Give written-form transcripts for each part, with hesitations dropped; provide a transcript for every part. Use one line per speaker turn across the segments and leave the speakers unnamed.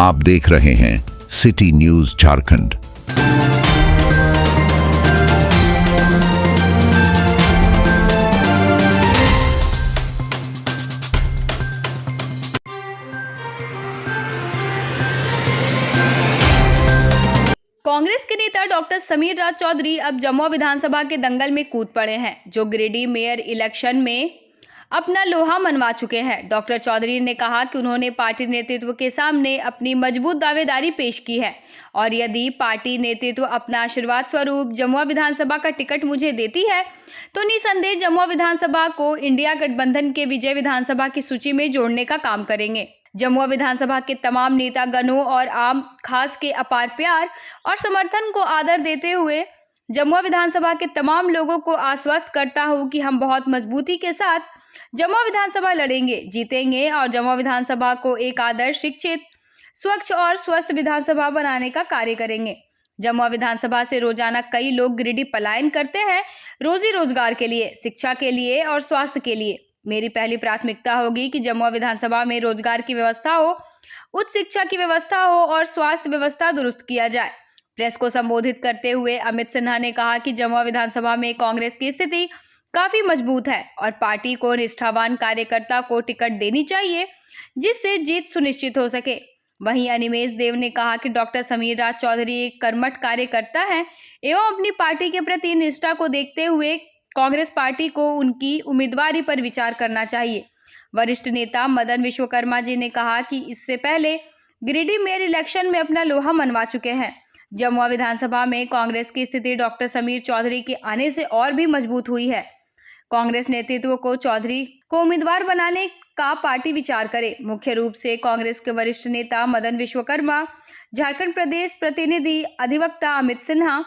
आप देख रहे हैं सिटी न्यूज झारखंड।
कांग्रेस के नेता डॉक्टर समीर राज चौधरी अब जमुआ विधानसभा के दंगल में कूद पड़े हैं, जो गिरिडीह मेयर इलेक्शन में अपना लोहा मनवा चुके हैं। डॉक्टर चौधरी ने कहा कि उन्होंने पार्टी नेतृत्व के सामने अपनी मजबूत दावेदारी पेश की है और यदि पार्टी नेतृत्व अपना आशीर्वाद स्वरूप जमुआ विधानसभा का टिकट मुझे देती है तो निसंदेह जमुआ विधानसभा को इंडिया गठबंधन के विजय विधानसभा की सूची में जोड़ने का काम करेंगे। जमुआ विधानसभा के तमाम नेता गणों और आम खास के अपार प्यार और समर्थन को आदर देते हुए जमुआ विधानसभा के तमाम लोगों को आश्वस्त करता हूं कि हम बहुत मजबूती के साथ जमुआ विधानसभा लड़ेंगे, जीतेंगे और जमुआ विधानसभा को एक आदर्श, शिक्षित, स्वच्छ और स्वस्थ विधानसभा बनाने का कार्य करेंगे। जमुआ विधानसभा से रोजाना कई लोग गिरिडीह पलायन करते हैं, रोजी रोजगार के लिए, शिक्षा के लिए और स्वास्थ्य के लिए। मेरी पहली प्राथमिकता होगी कि जमुआ विधानसभा में रोजगार की व्यवस्था हो, उच्च शिक्षा की व्यवस्था हो और स्वास्थ्य व्यवस्था दुरुस्त किया जाए। प्रेस को संबोधित करते हुए अमित सिन्हा ने कहा कि जमुआ विधानसभा में कांग्रेस की स्थिति काफी मजबूत है और पार्टी को निष्ठावान कार्यकर्ता को टिकट देनी चाहिए जिससे जीत सुनिश्चित हो सके। वहीं अनिमेष देव ने कहा कि डॉक्टर समीर राज चौधरी एक कर्मठ कार्यकर्ता हैं एवं अपनी पार्टी के प्रति निष्ठा को देखते हुए कांग्रेस पार्टी को उनकी उम्मीदवारी पर विचार करना चाहिए। वरिष्ठ नेता मदन विश्वकर्मा जी ने कहा कि इससे पहले गिरिडीह मेयर इलेक्शन में अपना लोहा मनवा चुके हैं। जमुआ विधानसभा में कांग्रेस की स्थिति डॉक्टर समीर चौधरी के आने से और भी मजबूत हुई है। कांग्रेस नेतृत्व को चौधरी को उम्मीदवार बनाने का पार्टी विचार करे। मुख्य रूप से कांग्रेस के वरिष्ठ नेता मदन विश्वकर्मा, झारखंड प्रदेश प्रतिनिधि अधिवक्ता अमित सिन्हा,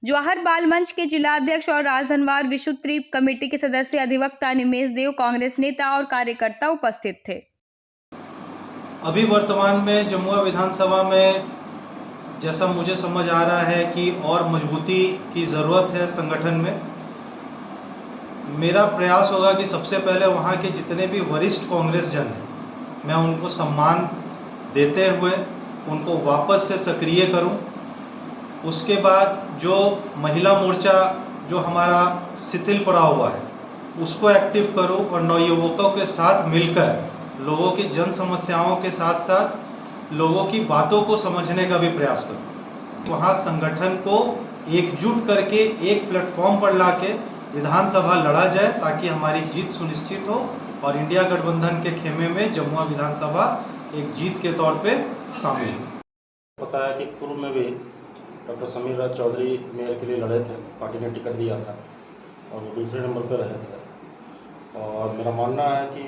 जवाहर बाल मंच के जिला अध्यक्ष और राजधनवार विशुद्ध त्रिप कमेटी के सदस्य अधिवक्ता निमेश देव, कांग्रेस नेता और कार्यकर्ता उपस्थित थे।
अभी वर्तमान में जमुआ विधानसभा में जैसा मुझे समझ आ रहा है कि और मजबूती की ज़रूरत है संगठन में। मेरा प्रयास होगा कि सबसे पहले वहाँ के जितने भी वरिष्ठ कांग्रेस जन हैं मैं उनको सम्मान देते हुए उनको वापस से सक्रिय करूं। उसके बाद जो महिला मोर्चा जो हमारा शिथिल पड़ा हुआ है उसको एक्टिव करूं और नवयुवकों के साथ मिलकर लोगों की जन समस्याओं के साथ साथ लोगों की बातों को समझने का भी प्रयास करूं। वहाँ संगठन को एकजुट करके एक प्लेटफॉर्म पर लाके विधानसभा लड़ा जाए ताकि हमारी जीत सुनिश्चित हो और इंडिया गठबंधन के खेमे में जमुआ विधानसभा एक जीत के तौर पे शामिल हो।
पता है कि पूर्व में भी डॉक्टर समीर राज चौधरी मेयर के लिए लड़े थे, पार्टी ने टिकट दिया था और वो दूसरे नंबर पर रहे थे। और मेरा मानना है कि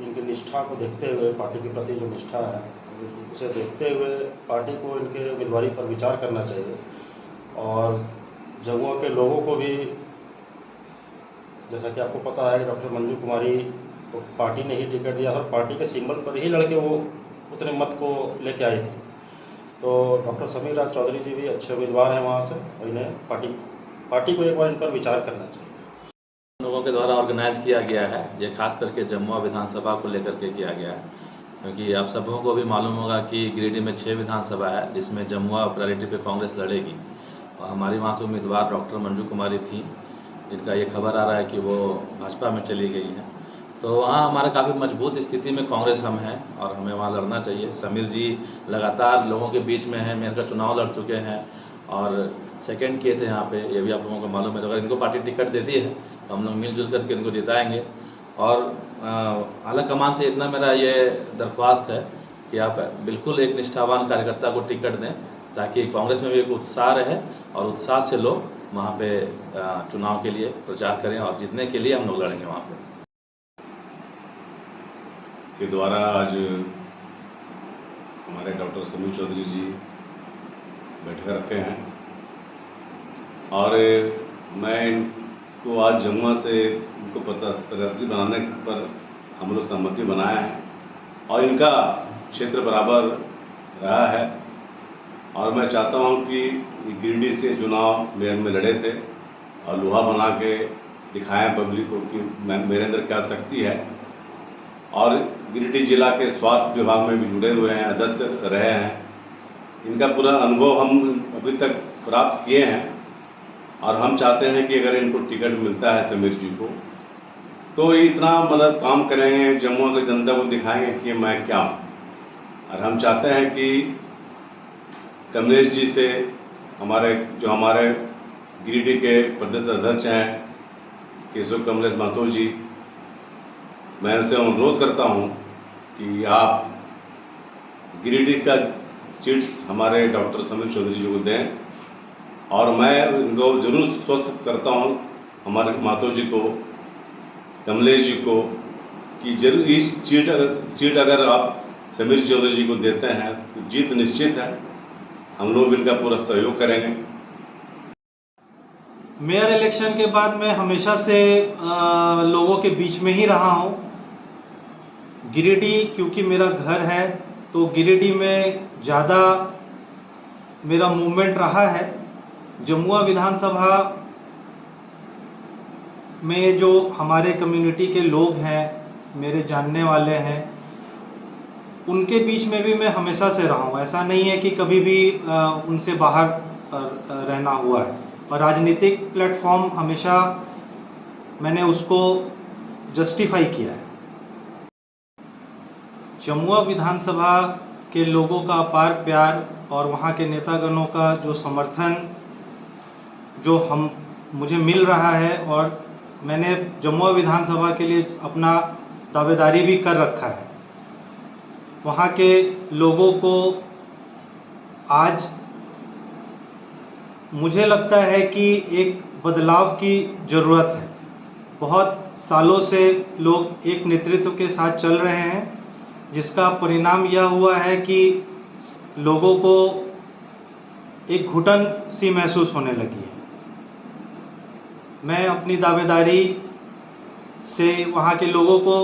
इनकी निष्ठा को देखते हुए, पार्टी के प्रति जो निष्ठा है उसे देखते हुए पार्टी को इनके उम्मीदवारी पर विचार करना चाहिए और जमुआ के लोगों को भी, जैसा कि आपको पता है कि डॉक्टर मंजू कुमारी को पार्टी ने ही टिकट दिया और पार्टी के सिंबल पर ही लड़के वो उतने मत को लेके आई थी। तो डॉक्टर समीर राज चौधरी जी भी अच्छे उम्मीदवार हैं वहाँ से और इन्हें पार्टी को एक बार इन पर विचार करना चाहिए।
लोगों के द्वारा ऑर्गेनाइज किया गया है, ये खास करके जमुआ विधानसभा को लेकर के किया गया है, क्योंकि आप सबों को भी मालूम होगा कि गिरिडीह में 6 विधानसभा है जिसमें जमुआ प्रायोरिटी पे कांग्रेस लड़ेगी और हमारी वहाँ से उम्मीदवार डॉक्टर मंजू कुमारी थी जिनका ये खबर आ रहा है कि वो भाजपा में चली गई है। तो वहाँ हमारे काफ़ी मजबूत स्थिति में कांग्रेस हम हैं और हमें वहाँ लड़ना चाहिए। समीर जी लगातार लोगों के बीच में हैं, मेयर का चुनाव लड़ चुके हैं और सेकंड किए थे यहाँ पे, ये भी आप लोगों को मालूम है। तो अगर इनको पार्टी टिकट देती है तो हम लोग मिलजुल करके इनको जिताएंगे। और आला कमान से इतना मेरा ये दरख्वास्त है कि आप बिल्कुल एक निष्ठावान कार्यकर्ता को टिकट दें ताकि कांग्रेस में भी एक उत्साह रहे और उत्साह से लोग वहाँ पे चुनाव के लिए प्रचार करें और जीतने के लिए हम लोग लड़ेंगे वहाँ पे।
के द्वारा आज हमारे डॉक्टर समीर चौधरी जी बैठक रखे हैं और मैं इनको आज जमुआ से इनको प्रत्याशी बनाने पर हम लोग सहमति बनाए हैं और इनका क्षेत्र बराबर रहा है और मैं चाहता हूं कि गिरिडीह से चुनाव मेयर में लड़े थे और लोहा बना के दिखाएं पब्लिक को कि मेरे अंदर क्या शक्ति है और गिरिडीह जिला के स्वास्थ्य विभाग में भी जुड़े हुए हैं, अध्यक्ष रहे हैं। इनका पूरा अनुभव हम अभी तक प्राप्त किए हैं और हम चाहते हैं कि अगर इनको टिकट मिलता है समीर जी को, तो ये इतना मतलब काम करेंगे, जम्मू की जनता को दिखाएंगे कि मैं क्या हूँ। और हम चाहते हैं कि कमलेश जी से हमारे गिरिडीह के प्रदेश अध्यक्ष हैं केशव कमलेश महतो जी, मैं उनसे अनुरोध करता हूं कि आप गिरिडीह का सीट हमारे डॉक्टर समीर चौधरी जी को दें। और मैं इनको जरूर स्वस्थ करता हूं हमारे महतो जी को, कमलेश जी को, कि जरूर इस सीट अगर आप समीर चौधरी जी को देते हैं तो जीत निश्चित है। हम लोग इनका पूरा सहयोग करेंगे।
मेयर इलेक्शन के बाद मैं हमेशा से लोगों के बीच में ही रहा हूँ। गिरिडीह क्योंकि मेरा घर है, तो गिरिडीह में ज़्यादा मेरा मूवमेंट रहा है। जमुआ विधानसभा में जो हमारे कम्युनिटी के लोग हैं, मेरे जानने वाले हैं, उनके बीच में भी मैं हमेशा से रहा हूँ। ऐसा नहीं है कि कभी भी उनसे बाहर रहना हुआ है। और राजनीतिक प्लेटफॉर्म हमेशा मैंने उसको जस्टिफाई किया है। जमुआ विधानसभा के लोगों का अपार प्यार और वहाँ के नेतागणों का जो समर्थन जो मुझे मिल रहा है, और मैंने जमुआ विधानसभा के लिए अपना दावेदारी भी कर रखा है। वहाँ के लोगों को आज मुझे लगता है कि एक बदलाव की ज़रूरत है। बहुत सालों से लोग एक नेतृत्व के साथ चल रहे हैं, जिसका परिणाम यह हुआ है कि लोगों को एक घुटन सी महसूस होने लगी है। मैं अपनी दावेदारी से वहाँ के लोगों को,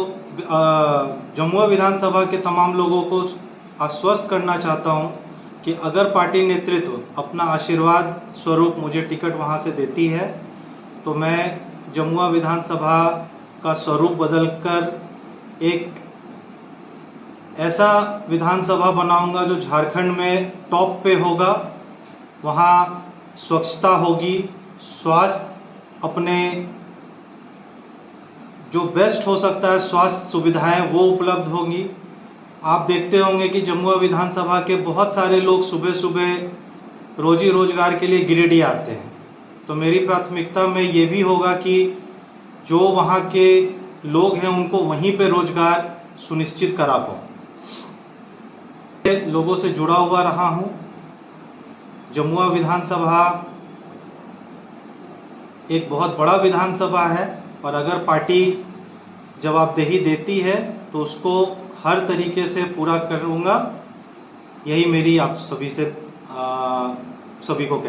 जमुआ विधानसभा के तमाम लोगों को आश्वस्त करना चाहता हूँ कि अगर पार्टी नेतृत्व अपना आशीर्वाद स्वरूप मुझे टिकट वहाँ से देती है, तो मैं जमुआ विधानसभा का स्वरूप बदलकर एक ऐसा विधानसभा बनाऊंगा जो झारखंड में टॉप पे होगा। वहाँ स्वच्छता होगी, स्वास्थ्य अपने जो बेस्ट हो सकता है स्वास्थ्य सुविधाएं वो उपलब्ध होंगी। आप देखते होंगे कि जमुआ विधानसभा के बहुत सारे लोग सुबह सुबह रोजी रोजगार के लिए गिरिडीह आते हैं। तो मेरी प्राथमिकता में ये भी होगा कि जो वहाँ के लोग हैं उनको वहीं पे रोजगार सुनिश्चित करा पाऊँ। लोगों से जुड़ा हुआ रहा हूँ। जमुआ विधानसभा एक बहुत बड़ा विधानसभा है, और अगर पार्टी जवाबदेही देती है तो उसको हर तरीके से पूरा करूँगा। यही मेरी आप सभी को कहना है।